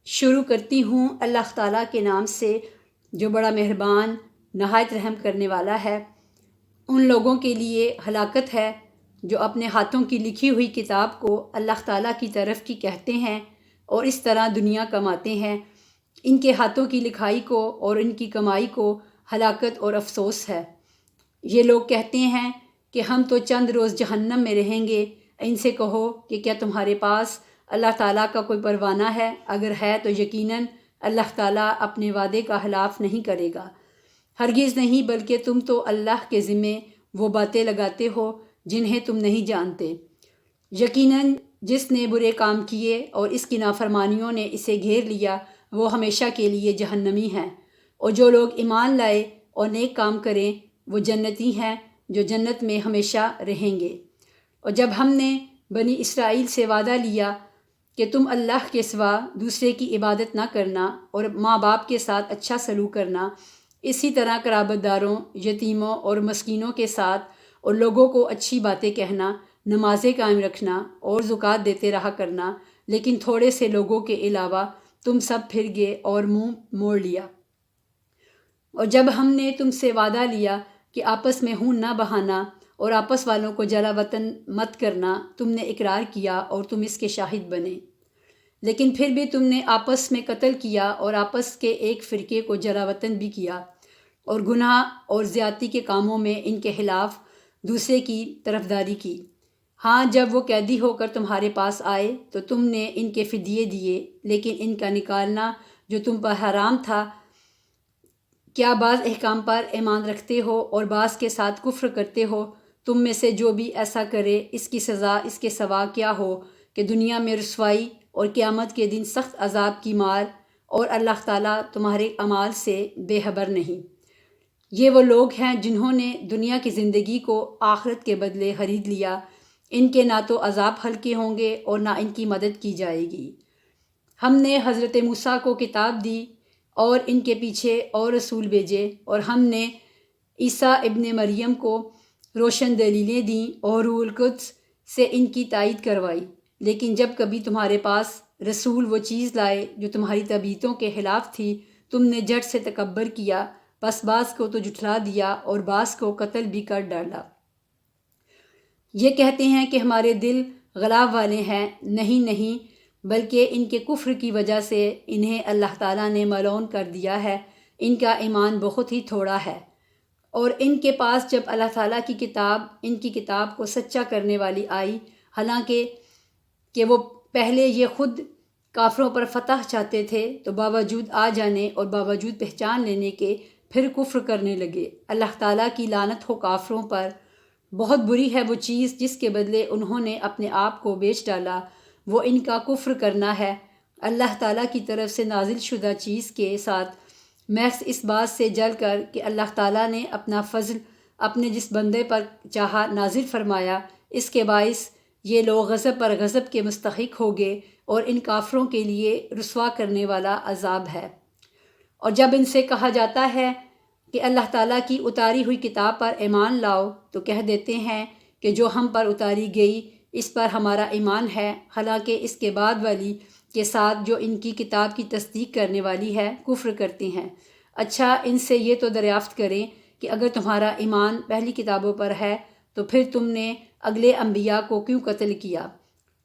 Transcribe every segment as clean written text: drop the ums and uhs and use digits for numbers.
شروع کرتی ہوں اللہ تعالیٰ کے نام سے جو بڑا مہربان نہایت رحم کرنے والا ہے۔ ان لوگوں کے لیے ہلاکت ہے جو اپنے ہاتھوں کی لکھی ہوئی کتاب کو اللہ تعالیٰ کی طرف کی کہتے ہیں اور اس طرح دنیا کماتے ہیں۔ ان کے ہاتھوں کی لکھائی کو اور ان کی کمائی کو ہلاکت اور افسوس ہے۔ یہ لوگ کہتے ہیں کہ ہم تو چند روز جہنم میں رہیں گے۔ ان سے کہو کہ کیا تمہارے پاس اللہ تعالیٰ کا کوئی پروانہ ہے؟ اگر ہے تو یقیناً اللہ تعالیٰ اپنے وعدے کا خلاف نہیں کرے گا۔ ہرگز نہیں، بلکہ تم تو اللہ کے ذمے وہ باتیں لگاتے ہو جنہیں تم نہیں جانتے۔ یقیناً جس نے برے کام کیے اور اس کی نافرمانیوں نے اسے گھیر لیا وہ ہمیشہ کے لیے جہنمی ہیں، اور جو لوگ ایمان لائے اور نیک کام کریں وہ جنتی ہیں جو جنت میں ہمیشہ رہیں گے۔ اور جب ہم نے بنی اسرائیل سے وعدہ لیا کہ تم اللہ کے سوا دوسرے کی عبادت نہ کرنا اور ماں باپ کے ساتھ اچھا سلوک کرنا، اسی طرح قرابت داروں، یتیموں اور مسکینوں کے ساتھ اور لوگوں کو اچھی باتیں کہنا، نمازیں قائم رکھنا اور زکوٰۃ دیتے رہا کرنا، لیکن تھوڑے سے لوگوں کے علاوہ تم سب پھر گئے اور منہ موڑ لیا۔ اور جب ہم نے تم سے وعدہ لیا کہ آپس میں خون نہ بہانا اور آپس والوں کو جلا وطن مت کرنا، تم نے اقرار کیا اور تم اس کے شاہد بنے، لیکن پھر بھی تم نے آپس میں قتل کیا اور آپس کے ایک فرقے کو جلا وطن بھی کیا، اور گناہ اور زیادتی کے کاموں میں ان کے خلاف دوسرے کی طرفداری کی۔ ہاں، جب وہ قیدی ہو کر تمہارے پاس آئے تو تم نے ان کے فدیے دیے، لیکن ان کا نکالنا جو تم پر حرام تھا، کیا بعض احکام پر ایمان رکھتے ہو اور بعض کے ساتھ کفر کرتے ہو؟ تم میں سے جو بھی ایسا کرے اس کی سزا اس کے سوا کیا ہو کہ دنیا میں رسوائی اور قیامت کے دن سخت عذاب کی مار، اور اللہ تعالیٰ تمہارے اعمال سے بے خبر نہیں۔ یہ وہ لوگ ہیں جنہوں نے دنیا کی زندگی کو آخرت کے بدلے خرید لیا۔ ان کے نہ تو عذاب ہلکے ہوں گے اور نہ ان کی مدد کی جائے گی۔ ہم نے حضرت موسیٰ کو کتاب دی اور ان کے پیچھے اور رسول بھیجے، اور ہم نے عیسیٰ ابن مریم کو روشن دلیلیں دیں اور روح القدس سے ان کی تائید کروائی، لیکن جب کبھی تمہارے پاس رسول وہ چیز لائے جو تمہاری طبیعتوں کے خلاف تھی، تم نے جھٹ سے تکبر کیا، پس بعض کو تو جھٹلا دیا اور بعض کو قتل بھی کر ڈالا۔ یہ کہتے ہیں کہ ہمارے دل غلاف والے ہیں، نہیں، بلکہ ان کے کفر کی وجہ سے انہیں اللہ تعالیٰ نے ملعون کر دیا ہے۔ ان کا ایمان بہت ہی تھوڑا ہے، اور ان کے پاس جب اللہ تعالیٰ کی کتاب، ان کی کتاب کو سچا کرنے والی آئی، حالانکہ کہ وہ پہلے یہ خود کافروں پر فتح چاہتے تھے، تو باوجود آ جانے اور باوجود پہچان لینے کے پھر کفر کرنے لگے۔ اللہ تعالیٰ کی لعنت ہو کافروں پر۔ بہت بری ہے وہ چیز جس کے بدلے انہوں نے اپنے آپ کو بیچ ڈالا، وہ ان کا کفر کرنا ہے اللہ تعالیٰ کی طرف سے نازل شدہ چیز کے ساتھ، محض اس بات سے جل کر کہ اللہ تعالیٰ نے اپنا فضل اپنے جس بندے پر چاہا نازل فرمایا۔ اس کے باعث یہ لوگ غضب پر غضب کے مستحق ہو گئے، اور ان کافروں کے لیے رسوا کرنے والا عذاب ہے۔ اور جب ان سے کہا جاتا ہے کہ اللہ تعالیٰ کی اتاری ہوئی کتاب پر ایمان لاؤ، تو کہہ دیتے ہیں کہ جو ہم پر اتاری گئی اس پر ہمارا ایمان ہے، حالانکہ اس کے بعد والی کے ساتھ جو ان کی کتاب کی تصدیق کرنے والی ہے کفر کرتے ہیں۔ اچھا، ان سے یہ تو دریافت کریں کہ اگر تمہارا ایمان پہلی کتابوں پر ہے تو پھر تم نے اگلے انبیاء کو کیوں قتل کیا؟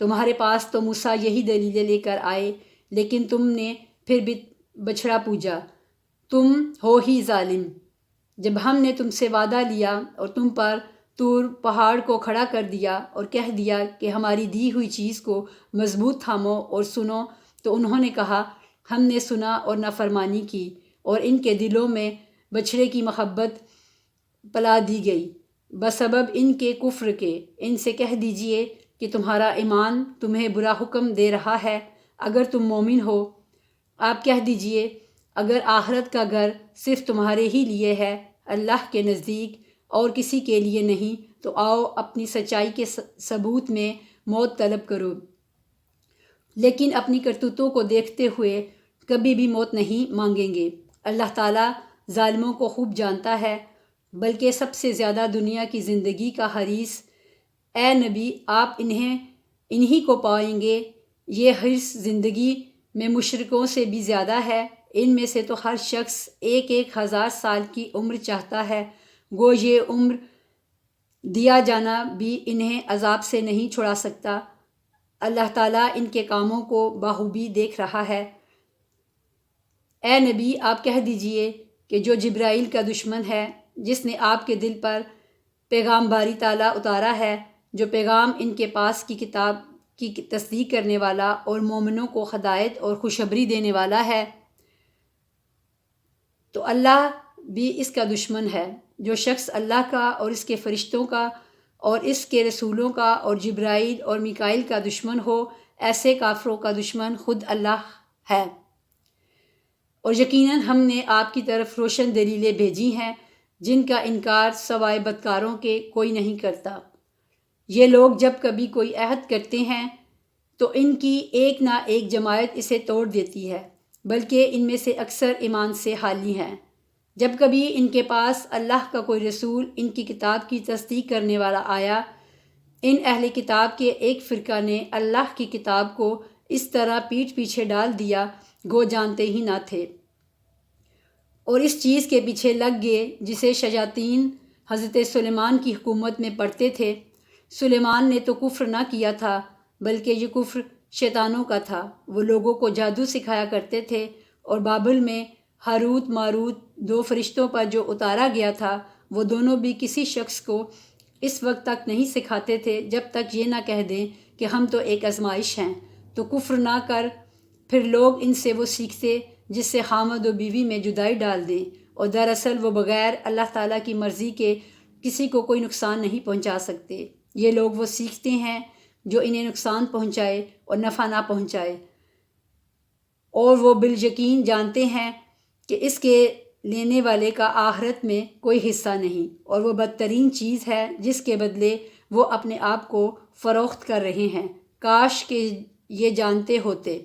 تمہارے پاس تو موسیٰ یہی دلیلیں لے کر آئے، لیکن تم نے پھر بھی بچھڑا پوجا۔ تم ہو ہی ظالم۔ جب ہم نے تم سے وعدہ لیا اور تم پر طور پہاڑ کو کھڑا کر دیا اور کہہ دیا کہ ہماری دی ہوئی چیز کو مضبوط تھامو اور سنو، تو انہوں نے کہا ہم نے سنا اور نافرمانی کی، اور ان کے دلوں میں بچھڑے کی محبت پلا دی گئی بسبب ان کے کفر کے۔ ان سے کہہ دیجئے کہ تمہارا ایمان تمہیں برا حکم دے رہا ہے، اگر تم مومن ہو۔ آپ کہہ دیجئے اگر آخرت کا گھر صرف تمہارے ہی لیے ہے، اللہ کے نزدیک اور کسی کے لیے نہیں، تو آؤ اپنی سچائی کے ثبوت میں موت طلب کرو، لیکن اپنی کرتوتوں کو دیکھتے ہوئے کبھی بھی موت نہیں مانگیں گے۔ اللہ تعالیٰ ظالموں کو خوب جانتا ہے، بلکہ سب سے زیادہ دنیا کی زندگی کا حریص۔ اے نبی، آپ انہی کو پائیں گے۔ یہ حرص زندگی میں مشرکوں سے بھی زیادہ ہے۔ ان میں سے تو ہر شخص 1000 سال کی عمر چاہتا ہے، گو یہ عمر دیا جانا بھی انہیں عذاب سے نہیں چھڑا سکتا۔ اللہ تعالیٰ ان کے کاموں کو بخوبی دیکھ رہا ہے۔ اے نبی، آپ کہہ دیجئے کہ جو جبرائیل کا دشمن ہے، جس نے آپ کے دل پر پیغام باری تعالیٰ اتارا ہے، جو پیغام ان کے پاس کی کتاب کی تصدیق کرنے والا اور مومنوں کو ہدایت اور خوشخبری دینے والا ہے، تو اللہ بھی اس کا دشمن ہے۔ جو شخص اللہ کا اور اس کے فرشتوں کا اور اس کے رسولوں کا اور جبرائیل اور میکائیل کا دشمن ہو، ایسے کافروں کا دشمن خود اللہ ہے۔ اور یقیناً ہم نے آپ کی طرف روشن دلیلیں بھیجی ہیں جن کا انکار سوائے بدکاروں کے کوئی نہیں کرتا۔ یہ لوگ جب کبھی کوئی عہد کرتے ہیں تو ان کی ایک نہ ایک جماعت اسے توڑ دیتی ہے، بلکہ ان میں سے اکثر ایمان سے خالی ہیں۔ جب کبھی ان کے پاس اللہ کا کوئی رسول ان کی کتاب کی تصدیق کرنے والا آیا، ان اہل کتاب کے ایک فرقہ نے اللہ کی کتاب کو اس طرح پیٹھ پیچھے ڈال دیا گو جانتے ہی نہ تھے، اور اس چیز کے پیچھے لگ گئے جسے شیاطین حضرت سلیمان کی حکومت میں پڑھتے تھے۔ سلیمان نے تو کفر نہ کیا تھا، بلکہ یہ کفر شیطانوں کا تھا۔ وہ لوگوں کو جادو سکھایا کرتے تھے، اور بابل میں ہاروت ماروت 2 فرشتوں پر جو اتارا گیا تھا، وہ دونوں بھی کسی شخص کو اس وقت تک نہیں سکھاتے تھے جب تک یہ نہ کہہ دیں کہ ہم تو ایک آزمائش ہیں، تو کفر نہ کر پھر لوگ ان سے وہ سیکھتے جس سے خامد و بیوی میں جدائی ڈال دیں، اور دراصل وہ بغیر اللہ تعالیٰ کی مرضی کے کسی کو کوئی نقصان نہیں پہنچا سکتے۔ یہ لوگ وہ سیکھتے ہیں جو انہیں نقصان پہنچائے اور نفع نہ پہنچائے، اور وہ بالیقین جانتے ہیں کہ اس کے لینے والے کا آخرت میں کوئی حصہ نہیں، اور وہ بدترین چیز ہے جس کے بدلے وہ اپنے آپ کو فروخت کر رہے ہیں۔ کاش کہ یہ جانتے ہوتے۔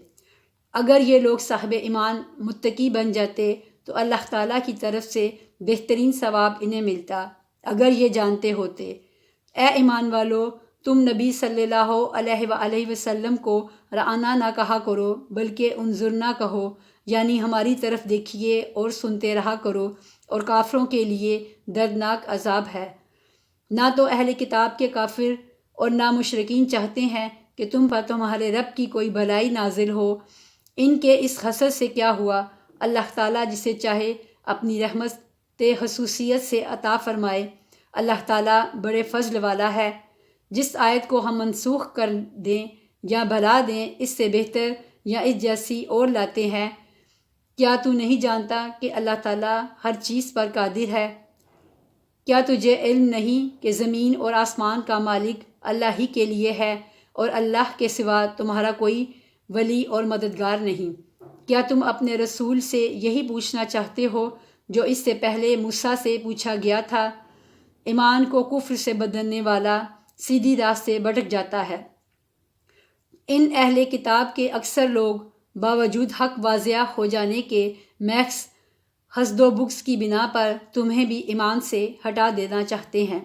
اگر یہ لوگ صاحب ایمان متقی بن جاتے تو اللہ تعالیٰ کی طرف سے بہترین ثواب انہیں ملتا، اگر یہ جانتے ہوتے۔ اے ایمان والو، تم نبی صلی اللہ علیہ وآلہ وسلم کو رعنا نہ کہا کرو، بلکہ انظرنا کہو، یعنی ہماری طرف دیکھیے اور سنتے رہا کرو، اور کافروں کے لیے دردناک عذاب ہے۔ نہ تو اہل کتاب کے کافر اور نہ مشرکین چاہتے ہیں کہ تم پر تمہارے رب کی کوئی بھلائی نازل ہو۔ ان کے اس حسد سے کیا ہوا؟ اللہ تعالیٰ جسے چاہے اپنی رحمت خصوصیت سے عطا فرمائے۔ اللہ تعالیٰ بڑے فضل والا ہے۔ جس آیت کو ہم منسوخ کر دیں یا بھلا دیں، اس سے بہتر یا اس جیسی اور لاتے ہیں۔ کیا تو نہیں جانتا کہ اللہ تعالیٰ ہر چیز پر قادر ہے؟ کیا تجھے علم نہیں کہ زمین اور آسمان کا مالک اللہ ہی کے لیے ہے، اور اللہ کے سوا تمہارا کوئی ولی اور مددگار نہیں؟ کیا تم اپنے رسول سے یہی پوچھنا چاہتے ہو جو اس سے پہلے موسیٰ سے پوچھا گیا تھا؟ ایمان کو کفر سے بدلنے والا سیدھی راہ سے بھٹک جاتا ہے۔ ان اہل کتاب کے اکثر لوگ باوجود حق واضح ہو جانے کے محض حسد و بغض کی بنا پر تمہیں بھی ایمان سے ہٹا دینا چاہتے ہیں۔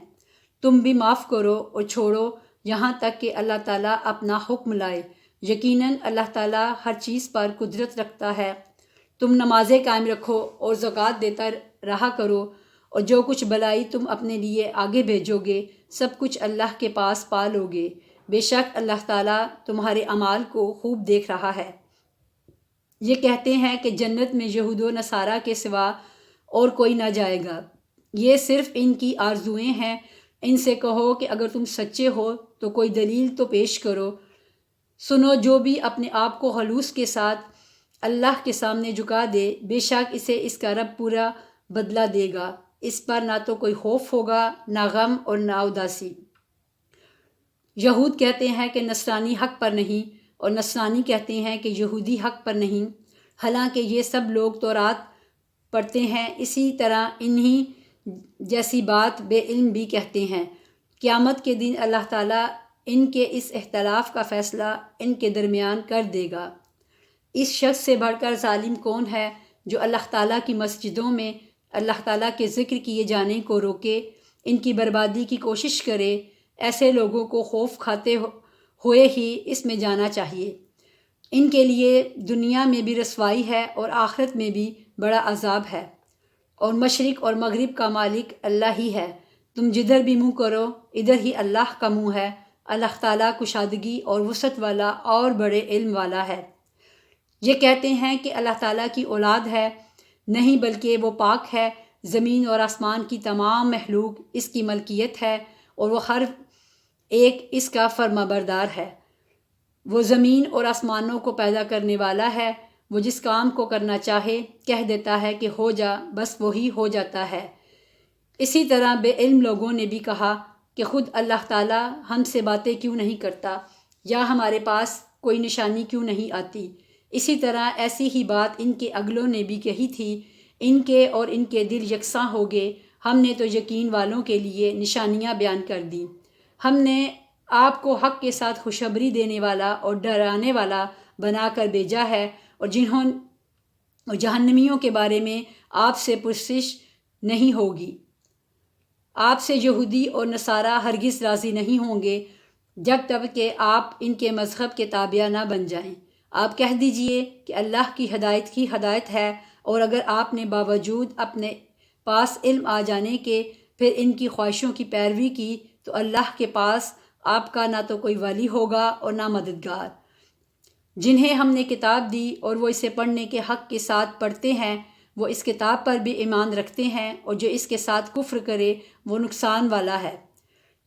تم بھی معاف کرو اور چھوڑو یہاں تک کہ اللہ تعالیٰ اپنا حکم لائے۔ یقیناً اللہ تعالیٰ ہر چیز پر قدرت رکھتا ہے۔ تم نمازیں قائم رکھو اور زکوٰۃ دیتا رہا کرو، اور جو کچھ بلائی تم اپنے لیے آگے بھیجو گے سب کچھ اللہ کے پاس پا لو گے۔ بے شک اللہ تعالیٰ تمہارے اعمال کو خوب دیکھ رہا ہے۔ یہ کہتے ہیں کہ جنت میں یہود و نصارہ کے سوا اور کوئی نہ جائے گا۔ یہ صرف ان کی آرزوئیں ہیں۔ ان سے کہو کہ اگر تم سچے ہو تو کوئی دلیل تو پیش کرو۔ سنو، جو بھی اپنے آپ کو خلوص کے ساتھ اللہ کے سامنے جھکا دے، بے شک اسے اس کا رب پورا بدلہ دے گا۔ اس پر نہ تو کوئی خوف ہوگا، نہ غم اور نہ اداسی۔ یہود کہتے ہیں کہ نصرانی حق پر نہیں، اور نصرانی کہتے ہیں کہ یہودی حق پر نہیں، حالانکہ یہ سب لوگ تورات پڑھتے ہیں۔ اسی طرح انہی جیسی بات بے علم بھی کہتے ہیں۔ قیامت کے دن اللہ تعالیٰ ان کے اس اختلاف کا فیصلہ ان کے درمیان کر دے گا۔ اس شخص سے بڑھ کر ظالم کون ہے جو اللہ تعالیٰ کی مسجدوں میں اللہ تعالیٰ کے ذکر کیے جانے کو روکے، ان کی بربادی کی کوشش کرے؟ ایسے لوگوں کو خوف کھاتے ہوئے ہی اس میں جانا چاہیے۔ ان کے لیے دنیا میں بھی رسوائی ہے اور آخرت میں بھی بڑا عذاب ہے۔ اور مشرق اور مغرب کا مالک اللہ ہی ہے، تم جدھر بھی منہ کرو ادھر ہی اللہ کا منہ ہے۔ اللہ تعالیٰ کشادگی اور وسعت والا اور بڑے علم والا ہے۔ یہ کہتے ہیں کہ اللہ تعالیٰ کی اولاد ہے، نہیں بلکہ وہ پاک ہے۔ زمین اور آسمان کی تمام مخلوق اس کی ملکیت ہے اور وہ ہر ایک اس کا فرما بردار ہے۔ وہ زمین اور آسمانوں کو پیدا کرنے والا ہے، وہ جس کام کو کرنا چاہے کہہ دیتا ہے کہ ہو جا، بس وہی ہو جاتا ہے۔ اسی طرح بے علم لوگوں نے بھی کہا کہ خود اللہ تعالیٰ ہم سے باتیں کیوں نہیں کرتا، یا ہمارے پاس کوئی نشانی کیوں نہیں آتی۔ اسی طرح ایسی ہی بات ان کے اگلوں نے بھی کہی تھی، ان کے اور ان کے دل یکساں ہو گئے۔ ہم نے تو یقین والوں کے لیے نشانیاں بیان کر دیں۔ ہم نے آپ کو حق کے ساتھ خوشخبری دینے والا اور ڈرانے والا بنا کر بھیجا ہے، اور جہنمیوں کے بارے میں آپ سے پرسش نہیں ہوگی۔ آپ سے یہودی اور نصارہ ہرگز راضی نہیں ہوں گے جب تک کہ آپ ان کے مذہب کے تابع نہ بن جائیں۔ آپ کہہ دیجئے کہ اللہ کی ہدایت ہے، اور اگر آپ نے باوجود اپنے پاس علم آ جانے کے پھر ان کی خواہشوں کی پیروی کی تو اللہ کے پاس آپ کا نہ تو کوئی ولی ہوگا اور نہ مددگار۔ جنہیں ہم نے کتاب دی اور وہ اسے پڑھنے کے حق کے ساتھ پڑھتے ہیں، وہ اس کتاب پر بھی ایمان رکھتے ہیں، اور جو اس کے ساتھ کفر کرے وہ نقصان والا ہے۔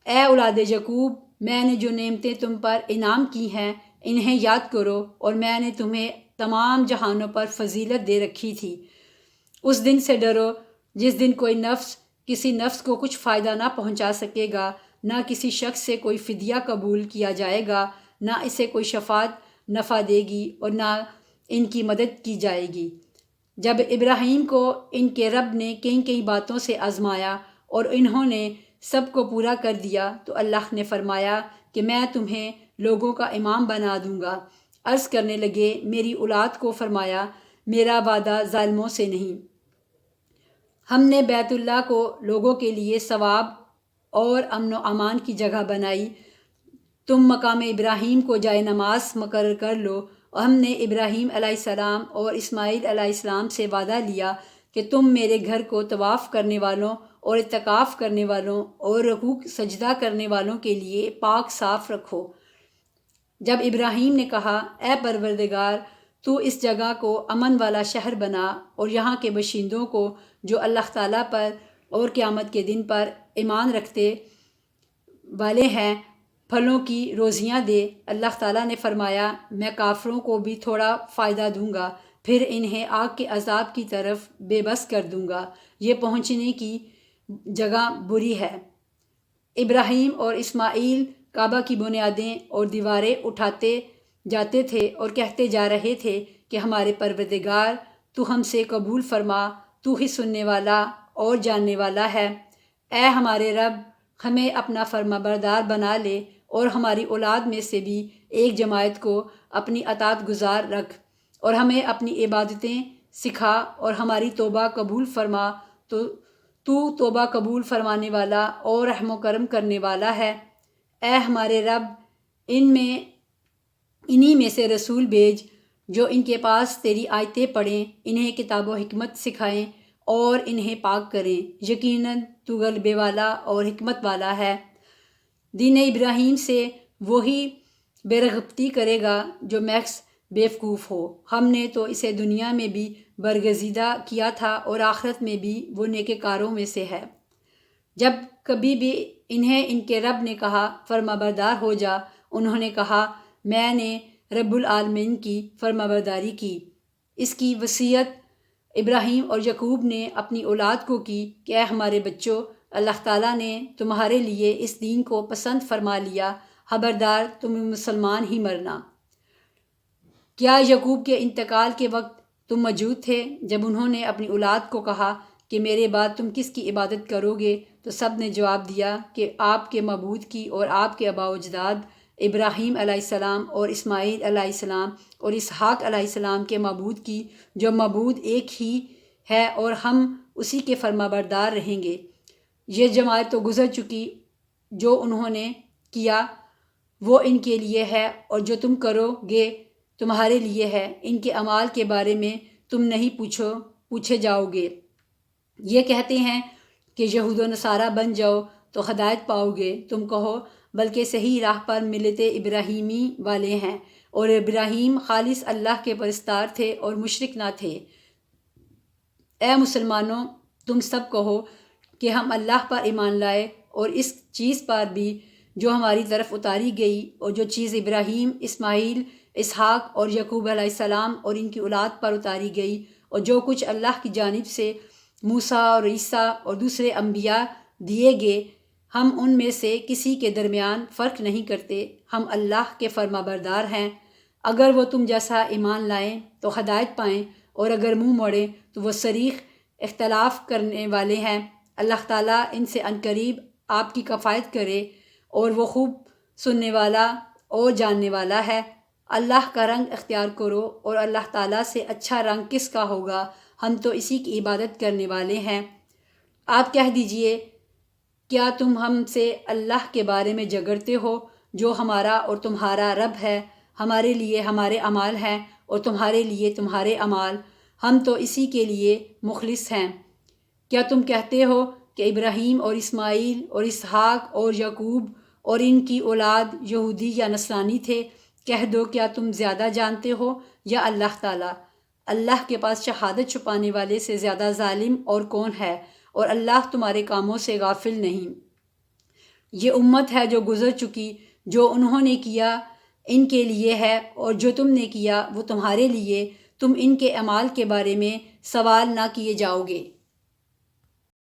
اے اولاد یعقوب، میں نے جو نعمتیں تم پر انعام کی ہیں انہیں یاد کرو، اور میں نے تمہیں تمام جہانوں پر فضیلت دے رکھی تھی۔ اس دن سے ڈرو جس دن کوئی نفس کسی نفس کو کچھ فائدہ نہ پہنچا سکے گا، نہ کسی شخص سے کوئی فدیہ قبول کیا جائے گا، نہ اسے کوئی شفاعت نفع دے گی اور نہ ان کی مدد کی جائے گی۔ جب ابراہیم کو ان کے رب نے کئی باتوں سے آزمایا اور انہوں نے سب کو پورا کر دیا تو اللہ نے فرمایا کہ میں تمہیں لوگوں کا امام بنا دوں گا۔ عرض کرنے لگے میری اولاد کو فرمایا میرا وعدہ ظالموں سے نہیں۔ ہم نے بیت اللہ کو لوگوں کے لیے ثواب اور امن و امان کی جگہ بنائی، تم مقام ابراہیم کو جائے نماز مقرر کر لو۔ اور ہم نے ابراہیم علیہ السلام اور اسماعیل علیہ السلام سے وعدہ لیا کہ تم میرے گھر کو طواف کرنے والوں اور اعتکاف کرنے والوں اور رکوع سجدہ کرنے والوں کے لیے پاک صاف رکھو۔ جب ابراہیم نے کہا اے پروردگار، تو اس جگہ کو امن والا شہر بنا اور یہاں کے باشندوں کو جو اللہ تعالیٰ پر اور قیامت کے دن پر ایمان رکھتے والے ہیں پھلوں کی روزیاں دے۔ اللہ تعالیٰ نے فرمایا میں کافروں کو بھی تھوڑا فائدہ دوں گا، پھر انہیں آگ کے عذاب کی طرف بے بس کر دوں گا، یہ پہنچنے کی جگہ بری ہے۔ ابراہیم اور اسماعیل کعبہ کی بنیادیں اور دیواریں اٹھاتے جاتے تھے اور کہتے جا رہے تھے کہ ہمارے پروردگار تو ہم سے قبول فرما، تو ہی سننے والا اور جاننے والا ہے۔ اے ہمارے رب، ہمیں اپنا فرما بردار بنا لے اور ہماری اولاد میں سے بھی ایک جماعت کو اپنی اطاعت گزار رکھ، اور ہمیں اپنی عبادتیں سکھا اور ہماری توبہ قبول فرما، تو توبہ قبول فرمانے والا اور رحم و کرم کرنے والا ہے۔ اے ہمارے رب، انہی میں سے رسول بھیج جو ان کے پاس تیری آیتیں پڑھیں، انہیں کتاب و حکمت سکھائیں اور انہیں پاک کریں، یقیناً تو غلبے والا اور حکمت والا ہے۔ دین ابراہیم سے وہی بے رغبتی کرے گا جو محض بیوقوف ہو۔ ہم نے تو اسے دنیا میں بھی برگزیدہ کیا تھا اور آخرت میں بھی وہ نیک کاروں میں سے ہے۔ جب کبھی بھی انہیں ان کے رب نے کہا فرما بردار ہو جا، انہوں نے کہا میں نے رب العالمین کی فرما برداری کی۔ اس کی وصیت ابراہیم اور یعقوب نے اپنی اولاد کو کی کہ اے ہمارے بچوں، اللہ تعالیٰ نے تمہارے لیے اس دین کو پسند فرما لیا، خبردار تم مسلمان ہی مرنا۔ کیا یعقوب کے انتقال کے وقت تم موجود تھے جب انہوں نے اپنی اولاد کو کہا کہ میرے بعد تم کس کی عبادت کرو گے؟ تو سب نے جواب دیا کہ آپ کے معبود کی اور آپ کے آباء و اجداد ابراہیم علیہ السلام اور اسماعیل علیہ السلام اور اسحاق علیہ السلام کے معبود کی، جو معبود ایک ہی ہے، اور ہم اسی کے فرما بردار رہیں گے۔ یہ جماعت تو گزر چکی، جو انہوں نے کیا وہ ان کے لیے ہے، اور جو تم کرو گے تمہارے لیے ہے، ان کے اعمال کے بارے میں تم نہیں پوچھے جاؤ گے۔ یہ کہتے ہیں کہ یہود و نصارہ بن جاؤ تو ہدایت پاؤ گے، تم کہو بلکہ صحیح راہ پر ملت ابراہیمی والے ہیں، اور ابراہیم خالص اللہ کے پرستار تھے اور مشرک نہ تھے۔ اے مسلمانوں، تم سب کہو کہ ہم اللہ پر ایمان لائے اور اس چیز پر بھی جو ہماری طرف اتاری گئی، اور جو چیز ابراہیم، اسماعیل، اسحاق اور یعقوب علیہ السلام اور ان کی اولاد پر اتاری گئی، اور جو کچھ اللہ کی جانب سے موسیٰ اور عیسیٰ اور دوسرے انبیاء دیے گئے، ہم ان میں سے کسی کے درمیان فرق نہیں کرتے، ہم اللہ کے فرما بردار ہیں۔ اگر وہ تم جیسا ایمان لائیں تو ہدایت پائیں، اور اگر منہ موڑیں تو وہ صریح اختلاف کرنے والے ہیں۔ اللہ تعالیٰ ان سے عنقریب آپ کی کفایت کرے، اور وہ خوب سننے والا اور جاننے والا ہے۔ اللہ کا رنگ اختیار کرو، اور اللہ تعالیٰ سے اچھا رنگ کس کا ہوگا، ہم تو اسی کی عبادت کرنے والے ہیں۔ آپ کہہ دیجئے، کیا تم ہم سے اللہ کے بارے میں جھگڑتے ہو، جو ہمارا اور تمہارا رب ہے؟ ہمارے لیے ہمارے اعمال ہیں اور تمہارے لیے تمہارے اعمال، ہم تو اسی کے لیے مخلص ہیں۔ کیا تم کہتے ہو کہ ابراہیم اور اسماعیل اور اسحاق اور یعقوب اور ان کی اولاد یہودی یا نصرانی تھے؟ کہہ دو، کیا تم زیادہ جانتے ہو یا اللہ تعالیٰ؟ اللہ کے پاس شہادت چھپانے والے سے زیادہ ظالم اور کون ہے، اور اللہ تمہارے کاموں سے غافل نہیں۔ یہ امت ہے جو گزر چکی، جو انہوں نے کیا ان کے لیے ہے، اور جو تم نے کیا وہ تمہارے لیے، تم ان کے اعمال کے بارے میں سوال نہ کیے جاؤ گے۔